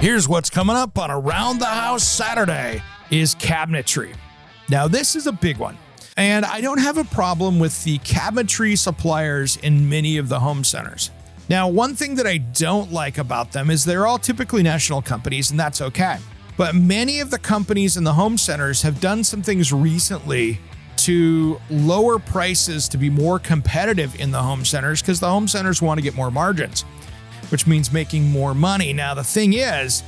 Here's what's coming up on Around the House Saturday is cabinetry. Now, this is a big one, and I don't have a problem with the cabinetry suppliers in many of the home centers. Now, one thing that I don't like about them is they're all typically national companies, and that's okay. But many of the companies in the home centers have done some things recently to lower prices to be more competitive in the home centers because the home centers want to get more margins, which means making more money. Now, the thing is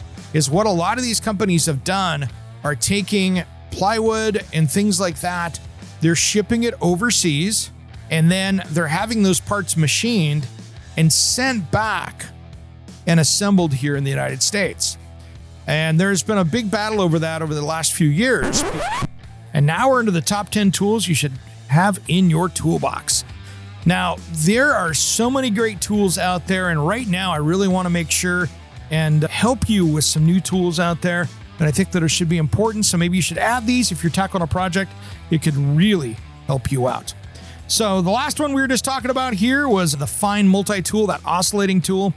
what a lot of these companies have done are taking plywood and things like that, they're shipping it overseas, and then they're having those parts machined and sent back and assembled here in the United States. And there's been a big battle over that over the last few years. And now we're into the top 10 tools you should have in your toolbox. Now, there are so many great tools out there, and right now I really want to make sure and help you with some new tools out there that I think that should be important. So maybe you should add these if you're tackling a project. It could really help you out. So the last one we were just talking about here was the fine multi-tool, that oscillating tool.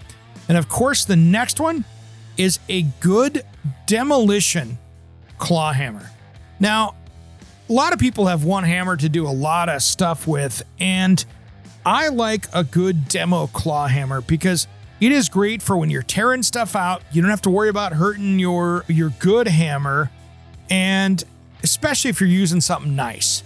And of course, the next one is a good demolition claw hammer. Now, a lot of people have one hammer to do a lot of stuff with, and I like a good demo claw hammer because it is great for when you're tearing stuff out. You don't have to worry about hurting your good hammer, and especially if you're using something nice.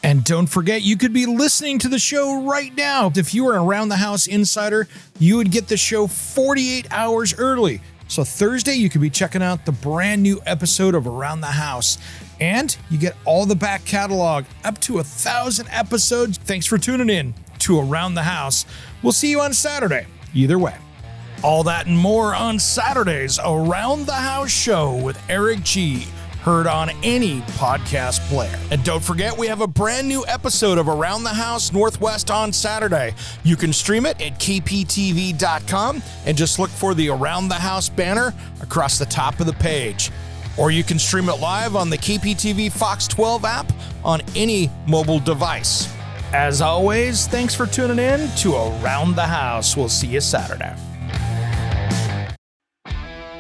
And don't forget, you could be listening to the show right now. If you were an Around the House insider, you would get the show 48 hours early. So Thursday, you could be checking out the brand new episode of Around the House. And you get all the back catalog, up to 1,000 episodes. Thanks for tuning in to Around the House. We'll see you on Saturday. Either way. All that and more on Saturday's Around the House show with Eric G. Heard on any podcast player. And don't forget, we have a brand new episode of Around the House Northwest on Saturday. You can stream it at kptv.com and just look for the Around the House banner across the top of the page. Or you can stream it live on the KPTV Fox 12 app on any mobile device. As always, thanks for tuning in to Around the House. We'll see you Saturday.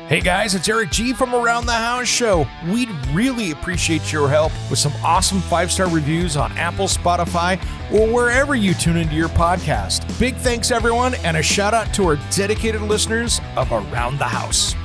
Hey guys, it's Eric G from Around the House Show. We'd really appreciate your help with some awesome 5-star reviews on Apple, Spotify, or wherever you tune into your podcast. Big thanks everyone, and a shout out to our dedicated listeners of Around the House.